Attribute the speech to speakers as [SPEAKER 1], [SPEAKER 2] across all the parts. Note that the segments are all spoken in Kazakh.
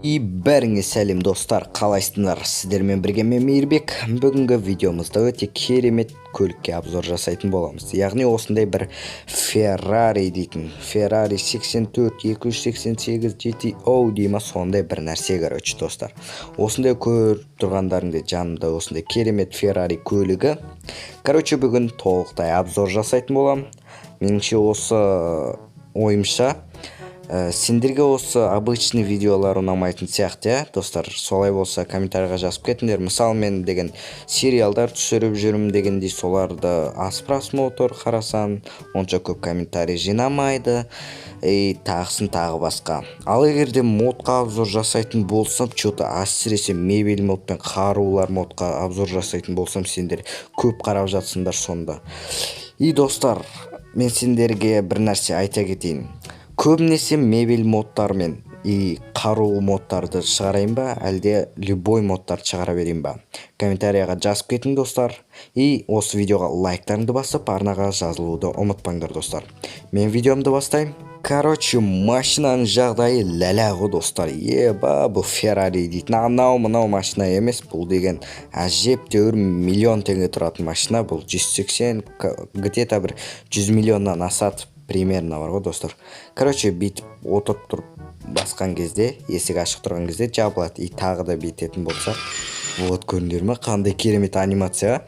[SPEAKER 1] Бәріңе сәлем достар, қалайсыңдар? Сіздермен бірге мен Мейірбек. Бүгінгі видеомызда өте керемет көлікке обзор жасайтын боламыз. Яғни осындай бір Ferrari дейтін, Ferrari 84-288 GTO дейма, сондай бір нәрсе короче достар. Осындай көріп тұрғандарыңды жанымда осындай керемет Ferrari көлігі. Короче, бүгін толықтай обзор жасайтын болам. Меніңше осы ойымша сендерге осы обычный видеолар ұнамайтын сияқты, достар. Солай болса комментарийға жазып кетіңдер. Мысалы, мен деген сериалдар түсіріп жүрмін дегендей, соларды аз просмотр қарасаң, онша көп комментарий жинамайды, тағысын тағы басқа. Ал егерде модқа обзор жасайтын болсам, что-то әсіресе мебель мод пен қарулар модқа обзор жасайтын болсам, сендер көп қарап жатсыңдар сонда. Достар, мен сендерге бір нәрсе айта кетейін. Көбінесе мебель модтар мен қару модтарды шығарайын ба, әлде любой модтарды шығара берейін ба? Комментарияға жазып кетің достар. Осы видеоға лайктарыңды басып, арнаға жазылуды ұмытпаңдар достар. Мен видеомды бастайым. Короче, машинаның жағдайы ләлә ғой достар. Бұл Ferrari дейтін. Анау машина емес, бұл деген әжептәуір миллион теңге тұратын машина. Бұл 180, где-то бір 100 миллионнан асады. Примерно бар ғой достар. Короче, бүйтіп отырып тұрып басқан кезде, есік ашық тұрған кезде жабылады. Тағы да бүйтетін болса, вот көрдіңдер ме, қандай керемет анимация.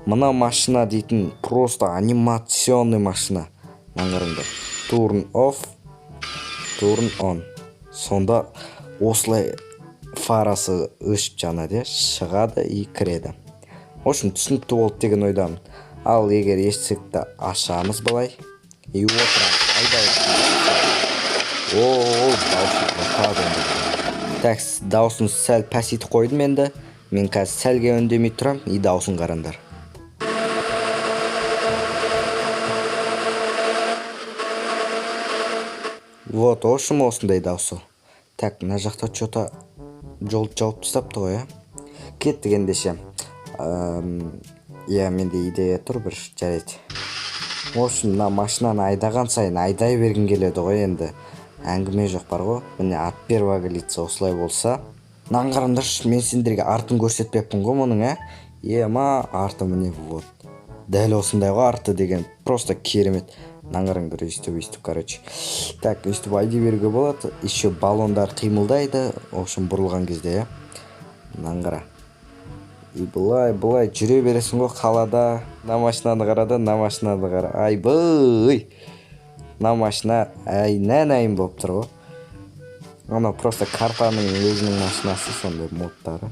[SPEAKER 1] Мына машина дейтін просто анимационный машина. Маңғарыңдар. Turn off, turn on. Сонда осылай фарасы өшіп жанады, шығады кіреді. В общем, түсінікті болды деген ойдамын. Ал егер есікті ашамыз былай, даусын сәл пәсеті қойдым енді. Мен қазір сәлге үндемей тұрам, даусын қарандар. Вот, общем, осындай даусы. Так, мына жақта что-то жол жауып тастапты ғой, кеттік ендеше. Менде идея тұр бір, жарайды. Осы мына машинаны айдаған сайын айдай бергім келеді ғой енді. Әңгіме жоқ бар ғой. Міне от первого лица осылай болса. Наңғарымдар, мен сендерге артын көрсетпеппін ғой мұның, арты міне вот. Дәл осындай ғой арты деген. Просто керемет. Наңғарыңдар, өйстіп, короче. Так, өйстіп айдай беруге болады. Еще баллондар қимылдайды. В общем, бұрылған кезде, наңғара. Бұлай жүре бересің ғой қалада. На машинаны қарады, на машинаны қара. На машина нәйін болып тұр ғой. Ана просто картаның өзінің машинасы, сондай модтары.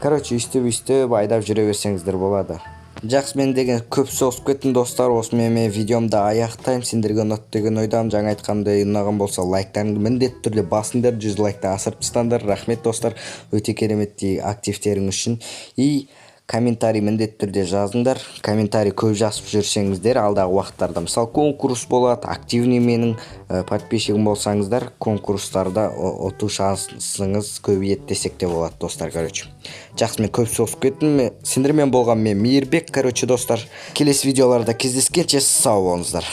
[SPEAKER 1] Короче, өйстіп айдап жүре берсеңіздер болады. Жақсы, мен деген көп соғысып кеттім достар. Осымен мен видеомды аяқтаймын. Сендерге ұнатты деген ойдамын. Жаңа айтқандай ұнаған болса, лайктарыңды міндетті түрде басыңдар. 100 лайкты асырып тастаңдар. Рахмет достар, өте кереметтей активтерің үшін. Комментарий міндетті түрде жазыңдар. Комментарий көп жазып жүрсеңіздер, алдағы уақыттарда мысалы конкурс болады. Активный менің подписчигім болсаңыздар, конкурстарда ұту шансыңыз көбейеді десек те болады достар. Короче, жақсы, мен көп соғысып кеттім. Сендермен болған мен Мейірбек. Короче достар, келесі видеоларда кездескенше сау болыңыздар.